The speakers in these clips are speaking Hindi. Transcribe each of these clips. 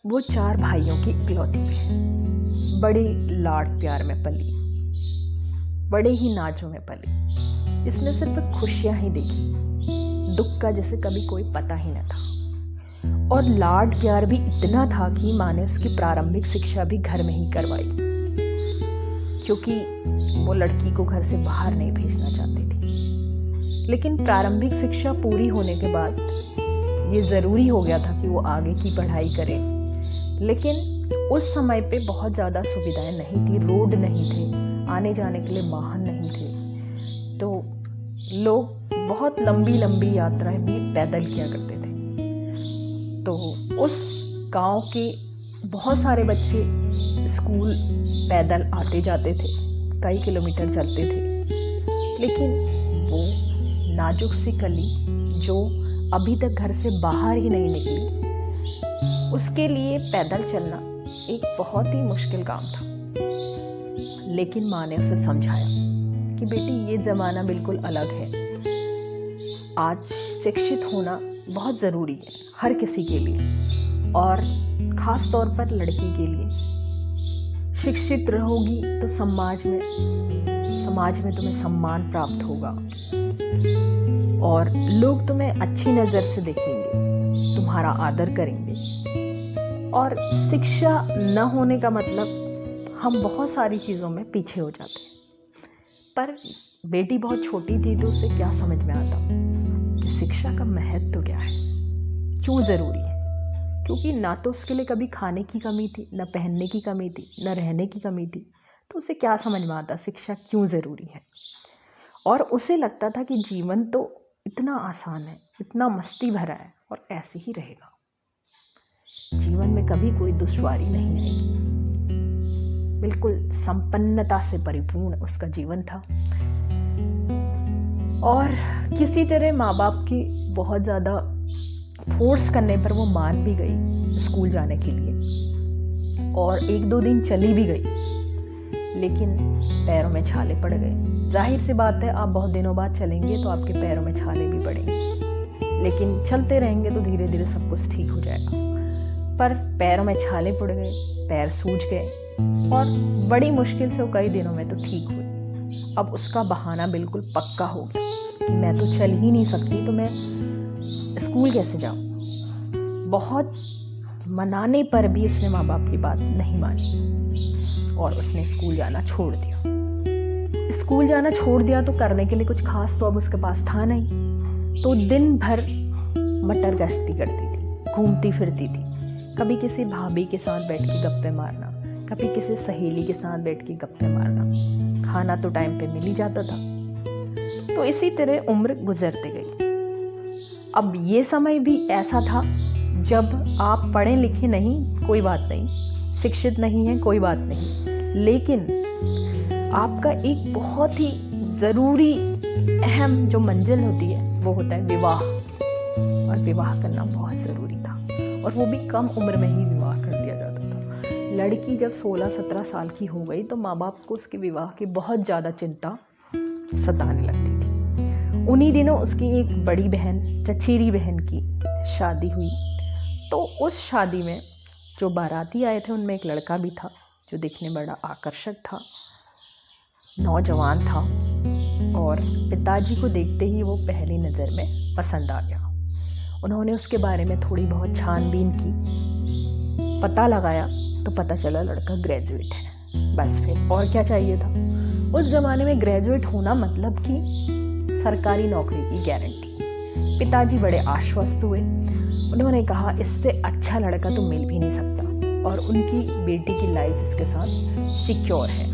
वो 4 भाइयों की इकलौती बहन, बड़े लाड प्यार में पली, बड़े ही नाजों में पली। इसने सिर्फ खुशियां ही देखी, दुख का जैसे कभी कोई पता ही न था। और लाड प्यार भी इतना था कि माँ ने उसकी प्रारंभिक शिक्षा भी घर में ही करवाई, क्योंकि वो लड़की को घर से बाहर नहीं भेजना चाहती थी। लेकिन प्रारंभिक शिक्षा पूरी होने के बाद ये ज़रूरी हो गया था कि वो आगे की पढ़ाई करे। लेकिन उस समय पे बहुत ज़्यादा सुविधाएं नहीं थी, रोड नहीं थे, आने जाने के लिए वाहन नहीं थे, तो लोग बहुत लंबी लंबी यात्राएं भी पैदल किया करते थे। तो उस गांव के बहुत सारे बच्चे स्कूल पैदल आते जाते थे, कई किलोमीटर चलते थे। लेकिन वो नाजुक सी कली जो अभी तक घर से बाहर ही नहीं निकली, उसके लिए पैदल चलना एक बहुत ही मुश्किल काम था। लेकिन माँ ने उसे समझाया कि बेटी ये ज़माना बिल्कुल अलग है, आज शिक्षित होना बहुत ज़रूरी है हर किसी के लिए, और ख़ास तौर पर लड़की के लिए। शिक्षित रहोगी तो समाज में तुम्हें सम्मान प्राप्त होगा और लोग तुम्हें अच्छी नज़र से देखेंगे, तुम्हारा आदर करेंगे। और शिक्षा न होने का मतलब हम बहुत सारी चीज़ों में पीछे हो जाते हैं। पर बेटी बहुत छोटी थी तो उसे क्या समझ में आता कि शिक्षा का महत्व क्या है, क्यों ज़रूरी है। क्योंकि ना तो उसके लिए कभी खाने की कमी थी, न पहनने की कमी थी, न रहने की कमी थी, तो उसे क्या समझ में आता शिक्षा क्यों ज़रूरी है। और उसे लगता था कि जीवन तो इतना आसान है, इतना मस्ती भरा है और ऐसे ही रहेगा, जीवन में कभी कोई दुश्वारी नहीं आएगी। बिल्कुल संपन्नता से परिपूर्ण उसका जीवन था। और किसी तरह माँ बाप की बहुत ज़्यादा फोर्स करने पर वो मान भी गई स्कूल जाने के लिए, और 1-2 दिन चली भी गई। लेकिन पैरों में छाले पड़ गए। जाहिर सी बात है, आप बहुत दिनों बाद चलेंगे तो आपके पैरों में छाले भी पड़ेंगे, लेकिन चलते रहेंगे तो धीरे धीरे सब कुछ ठीक हो जाएगा। पर पैरों में छाले पड़ गए, पैर सूज गए और बड़ी मुश्किल से वो कई दिनों में तो ठीक हुई। अब उसका बहाना बिल्कुल पक्का हो गया कि मैं तो चल ही नहीं सकती, तो मैं स्कूल कैसे जाऊँ। बहुत मनाने पर भी उसने माँ बाप की बात नहीं मानी और उसने स्कूल जाना छोड़ दिया। स्कूल जाना छोड़ दिया तो करने के लिए कुछ खास तो अब उसके पास था नहीं, तो दिन भर मटर गश्ती करती थी, घूमती फिरती थी। कभी किसी भाभी के साथ बैठ के गप्पे मारना, कभी किसी सहेली के साथ बैठ के गप्पे मारना। खाना तो टाइम पे मिल ही जाता था। तो इसी तरह उम्र गुजरती गई। अब ये समय भी ऐसा था जब आप पढ़े लिखे नहीं, कोई बात नहीं, शिक्षित नहीं है, कोई बात नहीं, लेकिन आपका एक बहुत ही ज़रूरी अहम जो मंजिल होती है वो होता है विवाह। और विवाह करना बहुत ज़रूरी था, और वो भी कम उम्र में ही विवाह कर दिया जाता था। लड़की जब 16-17 साल की हो गई तो माँ बाप को उसके विवाह की बहुत ज़्यादा चिंता सताने लगती थी। उन्हीं दिनों उसकी एक बड़ी बहन, चचेरी बहन की शादी हुई। तो उस शादी में जो बाराती आए थे उनमें एक लड़का भी था जो दिखने में बड़ा आकर्षक था, नौजवान था, और पिताजी को देखते ही वो पहली नज़र में पसंद आ गया। उन्होंने उसके बारे में थोड़ी बहुत छानबीन की, पता लगाया तो पता चला लड़का ग्रेजुएट है। बस फिर और क्या चाहिए था। उस ज़माने में ग्रेजुएट होना मतलब कि सरकारी नौकरी की गारंटी। पिताजी बड़े आश्वस्त हुए। उन्होंने कहा इससे अच्छा लड़का तो मिल भी नहीं सकता और उनकी बेटी की लाइफ इसके साथ सिक्योर है।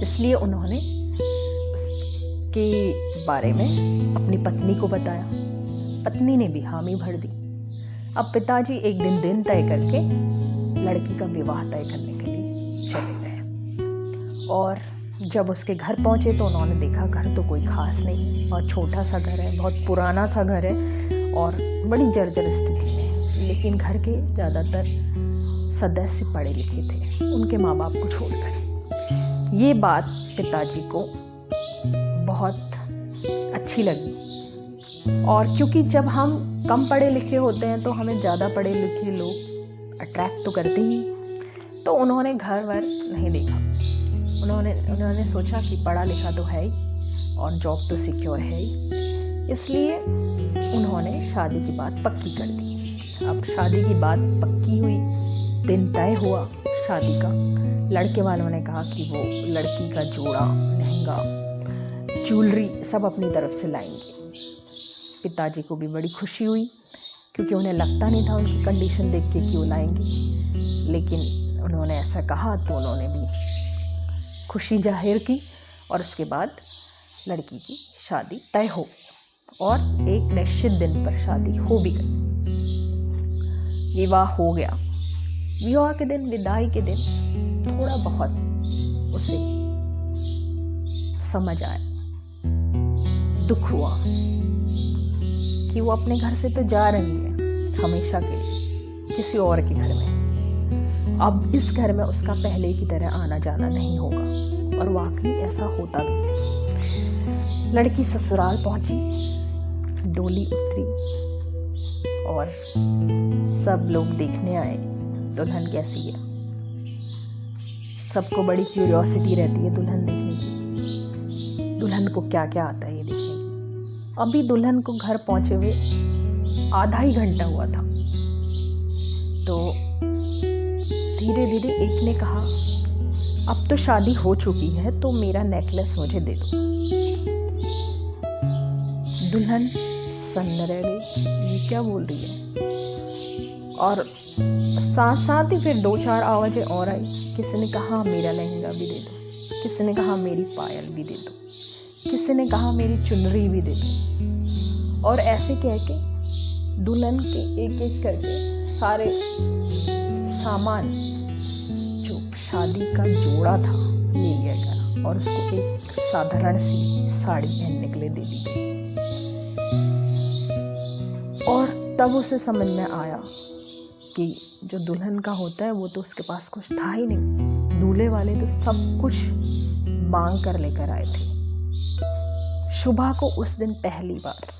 इसलिए उन्होंने उसके बारे में अपनी पत्नी को बताया। पत्नी ने भी हामी भर दी। अब पिताजी एक दिन तय करके लड़की का विवाह तय करने के लिए चले गए। और जब उसके घर पहुंचे तो उन्होंने देखा घर तो कोई खास नहीं, और छोटा सा घर है, बहुत पुराना सा घर है और बड़ी जर्जर स्थिति में। लेकिन घर के ज़्यादातर सदस्य पढ़े लिखे थे, उनके माँ बाप को छोड़कर। ये बात पिताजी को बहुत अच्छी लगी। और क्योंकि जब हम कम पढ़े लिखे होते हैं तो हमें ज़्यादा पढ़े लिखे लोग अट्रैक्ट तो करती ही। तो उन्होंने घर वर नहीं देखा। उन्होंने सोचा कि पढ़ा लिखा तो है ही और जॉब तो सिक्योर है ही, इसलिए उन्होंने शादी की बात पक्की कर दी। अब शादी की बात पक्की हुई, दिन तय हुआ शादी का। लड़के वालों ने कहा कि वो लड़की का जोड़ा, लहंगा, ज्वेलरी सब अपनी तरफ से लाएंगे। पिताजी को भी बड़ी खुशी हुई, क्योंकि उन्हें लगता नहीं था उनकी कंडीशन देख के कि वो लाएंगे, लेकिन उन्होंने ऐसा कहा तो उन्होंने भी खुशी जाहिर की। और उसके बाद लड़की की शादी तय हो और एक निश्चित दिन पर शादी हो भी गई। विवाह हो गया। विवाह के दिन, विदाई के दिन थोड़ा बहुत उसे समझ आया, दुख हुआ कि वो अपने घर से तो जा रही है हमेशा के लिए किसी और के घर में। अब इस घर में उसका पहले की तरह आना जाना नहीं होगा। और वाकई ऐसा होता भी। लड़की ससुराल पहुंची, डोली उतरी और सब लोग देखने आए दुल्हन कैसी है। सबको बड़ी क्यूरियोसिटी रहती है दुल्हन देखने की, दुल्हन को क्या क्या आता है ये देखने की। अभी दुल्हन को घर पहुंचे हुए आधा ही घंटा हुआ था, तो धीरे धीरे एक ने कहा, अब तो शादी हो चुकी है तो मेरा नेकलेस मुझे दे दो। दुल्हन सन्न रह गई, ये क्या बोल रही है। और साथ साथ ही फिर 2-4 आवाज़ें और आई। किसी ने कहा मेरा लहंगा भी दे दो, किसी ने कहा मेरी पायल भी दे दो, किसी ने कहा मेरी चुनरी भी दे दो। और ऐसे कह के दुल्हन के एक एक करके सारे सामान, जो शादी का जोड़ा था, ले लिया गया और उसको एक साधारण सी साड़ी पहनने के लिए दे दी गई। और तब उसे समझ में आया कि जो दुल्हन का होता है वो तो उसके पास कुछ था ही नहीं। दूल्हे वाले तो सब कुछ मांग कर लेकर आए थे। शुभा को उस दिन पहली बार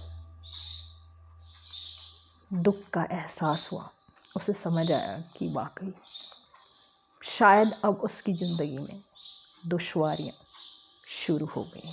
दुख का एहसास हुआ। उसे समझ आया कि वाकई शायद अब उसकी ज़िंदगी में दुश्वारियाँ शुरू हो गई।